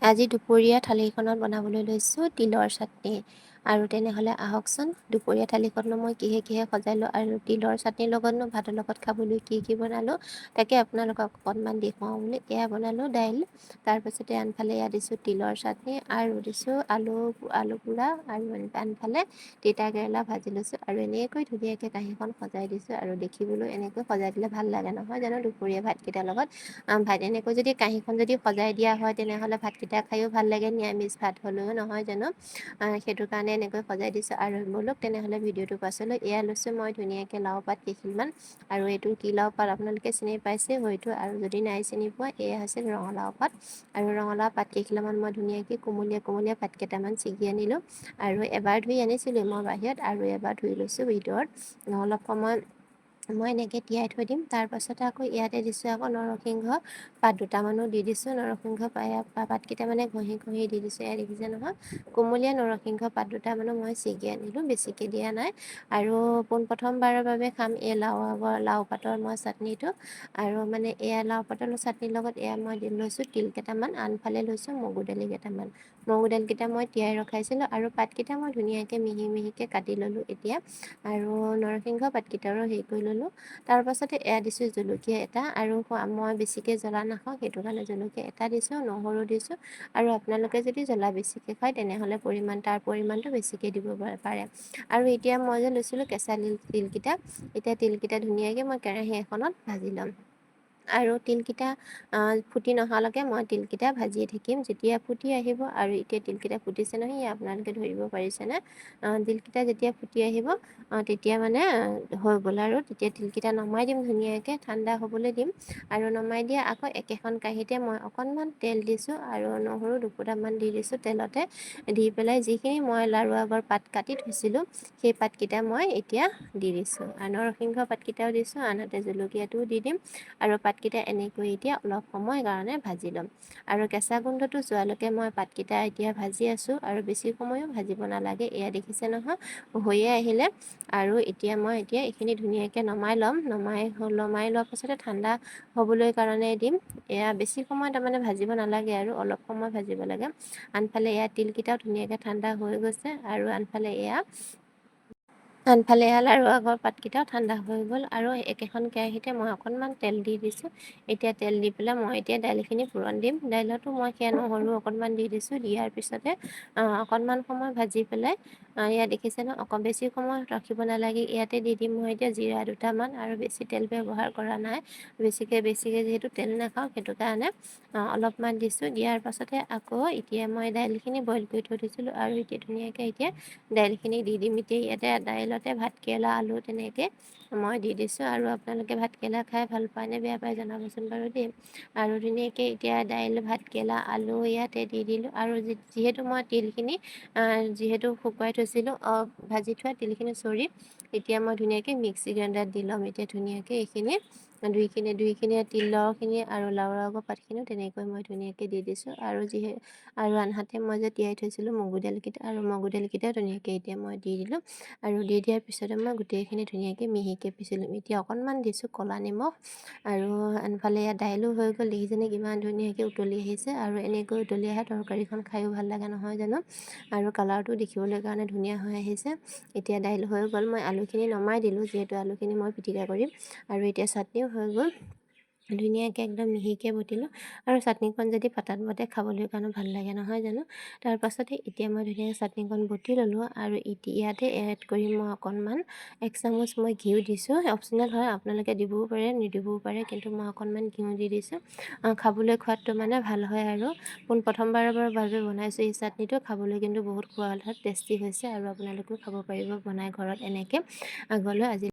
আজি দুপৰীয়া থালিখনত বনাবলৈ লৈছোঁ তিলৰ চাটনি। আৰু তেনেহ'লে আহকচোন দুপৰীয়া থালিখননো মই কিহে কিহে সজালোঁ আৰু তিলৰ চাটনিৰ লগতনো ভাতৰ লগত খাবলৈ কি বনালোঁ তাকে আপোনালোকক অকণমান দেখুৱাওঁ বুলি এয়া বনালোঁ দাইল, তাৰপাছতে আনফালে এয়া দিছোঁ তিলৰ চাটনি আৰু দিছোঁ আলু পোৰা আৰু আনফালে তিতা কেৰেলা ভাজি লৈছোঁ আৰু এনেকৈ ধুনীয়াকৈ কাঁহীখন সজাই দিছোঁ আৰু দেখিবলৈ এনেকৈ সজাই দিলে ভাল লাগে নহয় জানো দুপৰীয়া ভাতকেইটাৰ লগত। এনেকৈ যদি কাঁহীখন যদি সজাই দিয়া হয় তেনেহ'লে ভাতকেইটা খায়ো ভাল লাগে, নিৰামিষ ভাত হ'লেও নহয় জানো। সেইটো কাৰণে এনেকৈ সজাই দিছোঁ আৰু ব'লক তেনেহ'লে ভিডিঅ'টো পাছলৈ এয়া লৈছোঁ মই ধুনীয়াকৈ লাও পাত কেইখিনিমান আৰু এইটো কি লাও পাত আপোনালোকে চিনি পাইছে হয়তো, আৰু যদি নাই চিনি পোৱা এয়া হৈছে ৰঙালাও পাত আৰু ৰঙালাও পাত কেইখিলামান মই ধুনীয়াকৈ কোমলীয়া পাত কেইটামান ছিগি আনিলোঁ আৰু এবাৰ ধুই আনিছিলোঁ মই বাহিৰত আৰু এবাৰ ধুই লৈছোঁ ভিতৰত। অলপ সময় মই এনেকৈ তিয়াই থৈ দিম। তাৰপাছতে আকৌ ইয়াতে দিছোঁ আকৌ নৰসিংহ পাত দুটামানো দি দিছোঁ। নৰসিংহ পাতকেইটা মানে ঘঁহি দি দিছোঁ। এয়া দেখিছে নহয় কোমলীয়া নৰসিংহ পাত দুটামানো মই ছিগি আনিলোঁ, বেছিকৈ দিয়া নাই। আৰু পোনপ্ৰথমবাৰৰ বাবে খাম এই লাও পাতৰ মই চাটনিটো। আৰু মানে এয়া লাও পাতৰ চাটনিৰ লগত এয়া মই লৈছোঁ তিল কেইটামান, আনফালে লৈছোঁ মগু দালি কেইটামান। মগু দালিকেইটা মই তিয়াই ৰখাইছিলোঁ আৰু পাতকেইটা মই ধুনীয়াকৈ মিহিকৈ কাটি ল'লোঁ এতিয়া। আৰু নৰসিংহ পাতকেইটাৰো হেৰি কৰি ল'লোঁ। তাৰপাছতে এয়া দিছোঁ জলকীয়া এটা আৰু মই বেছিকৈ জ্বলা নাখাওঁ সেইটো কাৰণে জলকীয়া এটা দিছোঁ, নহৰু দিছোঁ। আৰু আপোনালোকে যদি জ্বলা বেছিকৈ খায় তেনেহ'লে তাৰ পৰিমাণটো বেছিকৈ দিব পাৰে। আৰু এতিয়া মই যে লৈছিলোঁ কেঁচা তিলকেইটা, এতিয়া তিলকেইটা ধুনীয়াকৈ মই কেৰাহী এখনত ভাজি ল'ম। আৰু তিলকেইটা ফুটি নহালৈকে মই তিলকেইটা ভাজিয়ে থাকিম। যেতিয়া ফুটি আহিব আৰু এতিয়া তিলকেইটা ফুটিছে নহয় আপোনালোকে ধৰিব পাৰিছেনে, তিলকেইটা যেতিয়া ফুটি আহিব তেতিয়া মানে হৈ গ'ল আৰু তেতিয়া তিলকেইটা নমাই দিম, ধুনীয়াকৈ ঠাণ্ডা হ'বলৈ দিম। আৰু নমাই দিয়া আকৌ একেখন কাঁহীতে মই অকণমান তেল দিছোঁ আৰু নহৰু দুফুটামান দি দিছোঁ তেলতে। দি পেলাই যিখিনি মই লাৰু আগৰ পাত কাটি থৈছিলোঁ সেই পাতকেইটা মই এতিয়া দি দিছোঁ আৰু নৰসিংহ পাতকেইটাও দিছোঁ, আনহাতে জলকীয়াটোও দি দিম। আৰু পাতকেইটা এনেকৈ এতিয়া অলপ সময় কাৰণে ভাজি ল'ম। আৰু কেঁচা গোন্ধটো যোৱালৈকে মই পাতকেইটা এতিয়া ভাজি আছোঁ আৰু বেছি সময়ো ভাজিব নালাগে। এয়া দেখিছে নহয় হৈয়ে আহিলে। আৰু এতিয়া মই এইখিনি ধুনীয়াকৈ নমাই ল'ম। নমাই লোৱাৰ পাছতে ঠাণ্ডা হ'বলৈ কাৰণে দিম। এয়া বেছি সময় তাৰমানে ভাজিব নালাগে আৰু অলপ সময় ভাজিব লাগে। আনফালে এয়া তিলকেইটাও ধুনীয়াকৈ ঠাণ্ডা হৈ গৈছে আৰু আনফালে এয়া লাৰু আগৰ পাতকেইটাও ঠাণ্ডা হৈ গ'ল আৰু একেখন কেৰাহীতে মই অকণমান তেল দি দিছোঁ। এতিয়া তেল দি পেলাই মই এতিয়া দাইলখিনি পূৰণ দিম। দাইলতো মই সেয়া নহৰু অকণমান দি দিছোঁ, দিয়াৰ পিছতে অকণমান সময় ভাজি পেলাই ইয়াত দেখিছে ন বেছি সময় ৰাখিব নালাগে। ইয়াতে দি দিম মই এতিয়া জিৰা দুটামান আৰু বেছি তেল ব্যৱহাৰ কৰা নাই। বেছিকৈ যিহেতু তেল নাখাওঁ সেইটো কাৰণে অলপমান দিছোঁ। দিয়াৰ পাছতে আকৌ এতিয়া মই দাইলখিনি বইল কৰি থৈ দিছিলোঁ আৰু এতিয়া ধুনীয়াকৈ দাইলখিনি দি দিম। এতিয়া ইয়াতে দাইলতে ভাতকেৰেলা আলু তেনেকৈ মই দি দিছোঁ। আৰু আপোনালোকে ভাতকেৰেলা খাই ভাল পায় নে বেয়া পায় জনাবচোন বাৰু দেই। আৰু ধুনীয়াকৈ এতিয়া দাইল ভাতকেৰেলা আলু ইয়াতে দি দিলোঁ। আৰু যিহেতু মই তিলখিনি শুকুৱাই থৈছিলোঁ ভাজি থোৱা তিলখিনি এতিয়া মই ধুনীয়াকৈ মিক্সি গ্ৰাইণ্ডাৰত দি ল'ম। এতিয়া ধুনীয়াকৈ এইখিনি দুইখিনি তিলৰখিনি আৰু লাওৰ আগৰ পাতখিনিও তেনেকৈ মই ধুনীয়াকৈ দি দিছোঁ। আৰু আনহাতে মই যে তিয়াই থৈছিলোঁ মগু দাইলকেইটাও ধুনীয়াকৈ এতিয়া মই দি দিলোঁ। আৰু দি দিয়াৰ পিছতে মই গোটেইখিনি ধুনীয়াকৈ মিহিকৈ পিচি ল'ম। এতিয়া অকণমান দিছোঁ ক'লা নিমখ আৰু আনফালে ইয়াত দাইলো হৈ গ'ল। দেখিছেনে কিমান ধুনীয়াকৈ উতলি আহিছে আৰু এনেকৈ উতলি অহা তৰকাৰীখন খায়ো ভাল লাগে নহয় জানো। আৰু কালাৰটো দেখিবলৈ কাৰণে ধুনীয়া হৈ আহিছে। এতিয়া দাইল হৈ গ'ল, মই আলুখিনি নমাই দিলোঁ যিহেতু আলুখিনি মই পিটিকা কৰিম। আৰু এতিয়া চাটনিও হৈ গ'ল, ধুনীয়াকৈ একদম মিহিকৈ বটিলোঁ। আৰু চাটনিখন যদি পাতাত বটে খাবলৈ কাৰণে ভাল লাগে নহয় জানো। তাৰপাছতে এতিয়া মই ধুনীয়াকৈ চাটনিখন বটি ল'লোঁ আৰু ইয়াতে এড কৰি মই অকণমান 1 চামুচ মই ঘিউ দিছোঁ। অপশ্যনেল হয়, আপোনালোকে দিবও পাৰে নিদিবও পাৰে, কিন্তু মই অকণমান ঘিউ দি দিছোঁ। খাবলৈ সোৱাদটো মানে ভাল হয় আৰু প্ৰথমবাৰৰ বাবে বনাইছোঁ এই চাটনিটো। খাবলৈ কিন্তু বহুত সোৱাদ হয়, টেষ্টি হৈছে আৰু আপোনালোকেও খাব পাৰিব বনাই ঘৰত এনেকৈ। আগলৈ আজি